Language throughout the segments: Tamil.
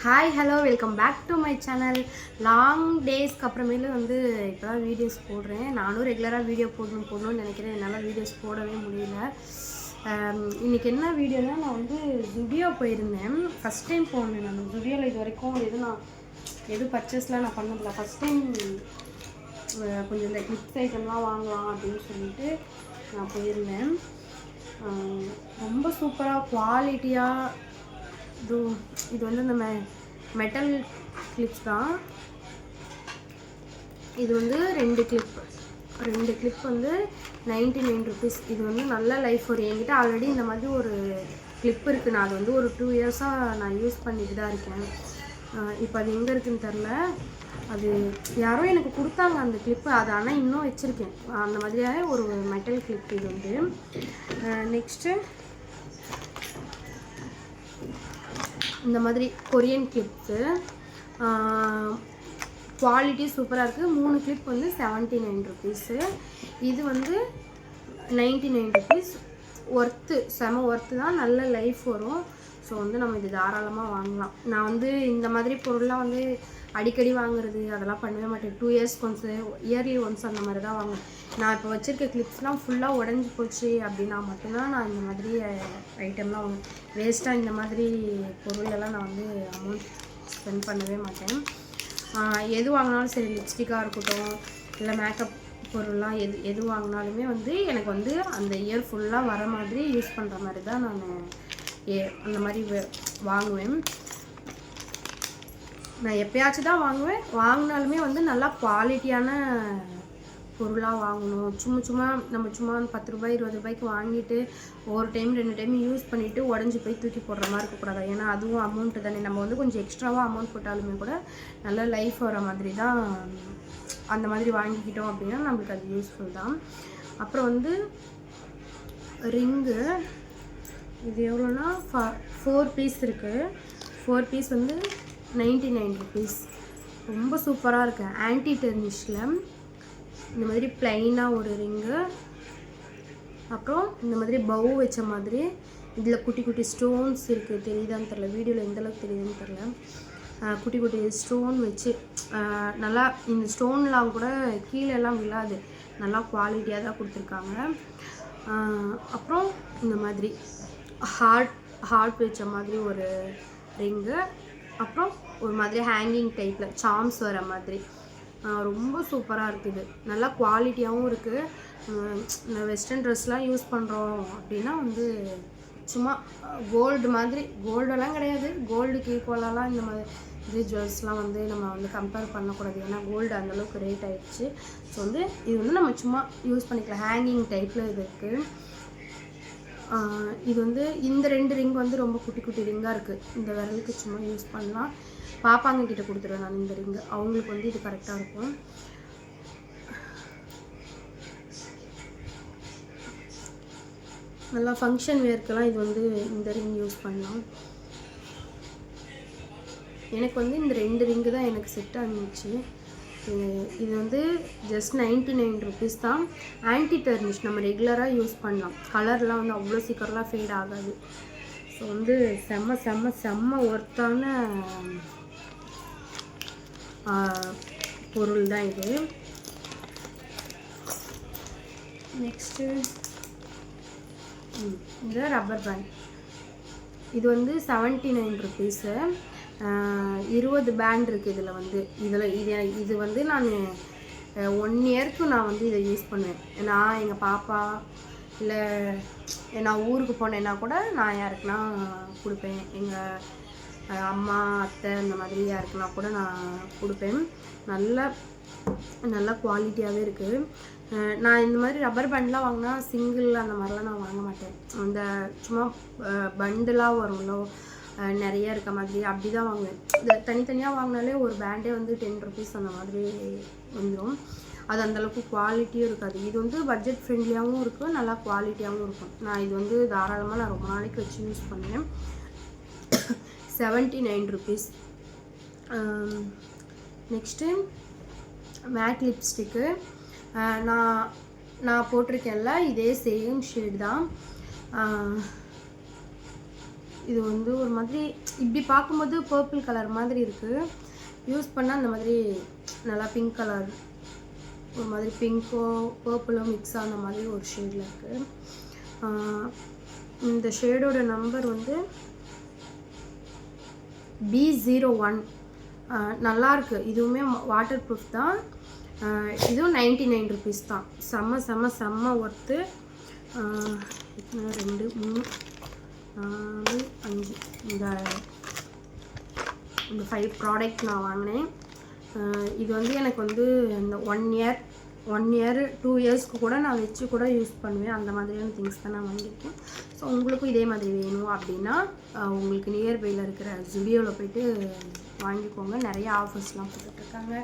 Hi hello welcome back to my channel. Long டேஸ்க்கு அப்புறமேலு வந்து இப்போ தான் வீடியோஸ் போடுறேன். நானும் ரெகுலராக வீடியோ போடணும்னு நினைக்கிறேன். என்னால் வீடியோஸ் போடவே முடியல. இன்றைக்கி என்ன வீடியோனால், நான் வந்து ஜுடியோ போயிருந்தேன். ஃபஸ்ட் டைம் போனேன் நான் ஜுடியோவில். இது வரைக்கும் எதுவும் பர்ச்சேஸ்லாம் நான் பண்ணதில்லை. ஃபஸ்ட் டைம் கொஞ்சம் இந்த கிஃப்ட் ஐட்டம்லாம் வாங்கலாம் அப்படின்னு சொல்லிட்டு நான் போயிருந்தேன். ரொம்ப சூப்பராக குவாலிட்டியாக இது வந்து இந்த மெட்டல் கிளிப்ஸ் தான். இது வந்து ரெண்டு கிளிப் வந்து 99 rupees. இது வந்து நல்ல லைஃப். என்கிட்ட ஆல்ரெடி இந்த மாதிரி ஒரு கிளிப் இருக்குது. நான் அது வந்து ஒரு 2 இயர்ஸாக நான் யூஸ் பண்ணிட்டு தான் இருக்கேன். இப்போ அது எங்கே இருக்குதுன்னு தெரில. அது யாரோ எனக்கு கொடுத்தாங்க அந்த கிளிப்பு. அது ஆனால் இன்னும் வச்சுருக்கேன். அந்த மாதிரியாக ஒரு மெட்டல் கிளிப் இது வந்து. நெக்ஸ்ட்டு இந்த மாதிரி கொரியன் கிளிப்ஸு. குவாலிட்டி சூப்பராக இருக்குது. 3 கிளிப் வந்து 79 rupees. இது வந்து 99 rupees. செம ஒர்த்து தான். நல்ல லைஃப் வரும். ஸோ வந்து நம்ம இது தாராளமாக வாங்கலாம். நான் வந்து இந்த மாதிரி பொருள்லாம் வந்து அடிக்கடி வாங்குறது அதெல்லாம் பண்ணவே மாட்டேன். 2 years ஒன்ஸு, இயர்லி ஒன்ஸ் அந்த மாதிரி தான் வாங்குவேன். நான் இப்போ வச்சுருக்க கிளிப்ஸ்லாம் ஃபுல்லாக உடஞ்சி போச்சு அப்படின்னா மட்டும்தான் நான் இந்த மாதிரி ஐட்டம்லாம் வாங்குவேன். வேஸ்ட்டாக இந்த மாதிரி பொருளெல்லாம் நான் வந்து அமௌண்ட் ஸ்பெண்ட் பண்ணவே மாட்டேன். எது வாங்கினாலும் சரி, லிப்ஸ்டிக்காக இருக்கட்டும் இல்லை மேக்கப் பொருள்லாம் எது வாங்கினாலுமே வந்து எனக்கு வந்து அந்த இயர் ஃபுல்லாக வர மாதிரி யூஸ் பண்ணுற மாதிரி தான் நான் அந்த மாதிரி வாங்குவேன். நான் எப்போயாச்சும் தான் வாங்குவேன். வாங்கினாலுமே வந்து நல்லா குவாலிட்டியான பொருளாக வாங்கணும். சும்மா நம்ம 10 ரூபாய் 20 ரூபாய்க்கு வாங்கிட்டு ஒரு டைம் 2 டைம் யூஸ் பண்ணிவிட்டு உடஞ்சி போய் தூக்கி போடுற மாதிரி இருக்கக்கூடாது. ஏன்னா அதுவும் அமௌண்ட்டு தானே. நம்ம வந்து கொஞ்சம் எக்ஸ்ட்ராவாக அமௌண்ட் போட்டாலுமே கூட நல்ல லைஃப் வர மாதிரி தான் அந்த மாதிரி வாங்கிக்கிட்டோம் அப்படின்னா நம்மளுக்கு அது யூஸ்ஃபுல் தான். அப்புறம் வந்து ரிங்கு. இது எவ்வளோனா 4 பீஸ் இருக்குது. 4 பீஸ் வந்து 99 rupees. ரொம்ப சூப்பராக இருக்குது. ஆன்டி டெர்னிஷில் இந்த மாதிரி ப்ளைனாக ஒரு ரிங்கு. அப்புறம் இந்த மாதிரி பவு வச்ச மாதிரி இதில் குட்டி குட்டி ஸ்டோன்ஸ் இருக்குது. தெரியுதான்னு தெரில, வீடியோவில் எந்தளவுக்கு தெரியுதுன்னு தெரில. குட்டி குட்டி ஸ்டோன் வச்சு நல்லா, இந்த ஸ்டோன்லாம் கூட கீழெல்லாம் விழாது. நல்லா குவாலிட்டியாக தான் கொடுத்துருக்காங்க. அப்புறம் இந்த மாதிரி ஹார்ட் வச்ச மாதிரி ஒரு ரிங்கு. அப்புறம் ஒரு மாதிரி ஹேங்கிங் டைப்பில் சாம்ஸ் வர மாதிரி ரொம்ப சூப்பராக இருக்குது. நல்லா குவாலிட்டியாகவும் இருக்குது. வெஸ்டர்ன் ட்ரெஸ்லாம் யூஸ் பண்ணுறோம் அப்படின்னா வந்து சும்மா கோல்டு மாதிரி, கோல்டெல்லாம் கிடையாது, கோல்டுக்கு ஈக்குவலாலாம் இந்த மாதிரி ஜுவல்ஸ்லாம் வந்து நம்ம வந்து கம்பேர் பண்ணக்கூடாது. ஏன்னா கோல்டு அந்தளவுக்கு ரேட் ஆகிடுச்சு. ஸோ வந்து இது வந்து நம்ம சும்மா யூஸ் பண்ணிக்கலாம். ஹேங்கிங் டைப்பில் இது இருக்குது. இது வந்து இந்த 2 ரிங் வந்து ரொம்ப குட்டி குட்டி ரிங்காக இருக்குது. இந்த விரலுக்கு சும்மா யூஸ் பண்ணலாம். பாப்பாங்க கிட்ட கொடுத்துருவேன் நான் இந்த ரிங்கு. அவங்களுக்கு வந்து இது கரெக்டாக இருக்கும். நல்லா ஃபங்க்ஷன் வேர்க்கெல்லாம் இது வந்து இந்த ரிங் யூஸ் பண்ணலாம். எனக்கு வந்து இந்த 2 ரிங்கு தான் எனக்கு செட் ஆகிடுச்சு. இது வந்து ஜஸ்ட் 99 rupees தான். ஆன்டி டர்னிஷ், நம்ம ரெகுலராக யூஸ் பண்ணலாம். கலர்லாம் வந்து அவ்வளோ சீக்கிரம்லாம் ஃபேட் ஆகாது. ஸோ வந்து செம்ம ஒர்த்தான பொருள் தான் இது. நெக்ஸ்ட்டு இந்த ரப்பர் பேண்ட். இது வந்து 79 rupees. 20 பேண்ட் இருக்குது இதில் வந்து. இது வந்து நான் 1 இயருக்கு நான் வந்து இதை யூஸ் பண்ணுவேன். நான் எங்கள் பாப்பா இல்லை நான் ஊருக்கு போனேன்னா கூட நான் யாருக்குன்னா கொடுப்பேன். எங்கள் அம்மா அத்தை இந்த மாதிரி யாருக்குன்னா கூட நான் கொடுப்பேன். நல்ல குவாலிட்டியாகவே இருக்குது. நான் இந்த மாதிரி ரப்பர் பேண்ட்லாம் வாங்கினா சிங்கிள் அந்த மாதிரிலாம் நான் வாங்க மாட்டேன். அந்த சும்மா பண்டலாக வரும்ல, நிறைய இருக்க மாதிரி அப்படி தான் வாங்குவேன். இந்த தனித்தனியாக வாங்கினாலே ஒரு பேண்டே வந்து 10 rupees அந்த மாதிரி வந்துடும். அது அந்தளவுக்கு குவாலிட்டியும் இருக்காது. இது வந்து பட்ஜெட் ஃப்ரெண்ட்லியாகவும் இருக்கும், நல்லா குவாலிட்டியாகவும் இருக்கும். நான் இது வந்து தாராளமாக நான் ரொம்ப நாளைக்கு வச்சு யூஸ் பண்ணுவேன். 79 rupees. Next mat lipstick. நான் போட்டிருக்கேன்ல, இதே சேம் ஷேட் தான். இது வந்து ஒரு மாதிரி இப்படி பார்க்கும்போது பர்பிள் கலர் மாதிரி இருக்குது. யூஸ் பண்ணால் அந்த மாதிரி நல்லா பிங்க் கலர், ஒரு மாதிரி பிங்க்கோ பர்பிளோ மிக்ஸ் ஆன மாதிரி ஒரு ஷேடில் இருக்குது. இந்த ஷேடோட நம்பர் வந்து B01. நல்லாயிருக்கு. இதுவுமே வாட்டர் ப்ரூஃப் தான். இதுவும் 99 ருபீஸ் தான். செம்ம செம்ம செம்ம ஒர்த்து. 2 3 4 5 இந்த 5 ப்ராடக்ட் நான் வாங்கினேன். இது வந்து எனக்கு வந்து இந்த 1 இயர் 2 இயர்ஸ்க்கு கூட நான் வச்சு கூட யூஸ் பண்ணுவேன். அந்த மாதிரியான திங்ஸ் தான் நான் வாங்கியிருக்கேன். ஸோ உங்களுக்கும் இதே மாதிரி வேணும் அப்படின்னா உங்களுக்கு நியர்பையில் இருக்கிற ஜுடியோவில் போய்ட்டு வாங்கிக்கோங்க. நிறைய ஆஃபர்ஸ்லாம் போட்டுட்ருக்காங்க.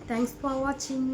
தேங்க்ஸ் ஃபார் வாட்சிங்.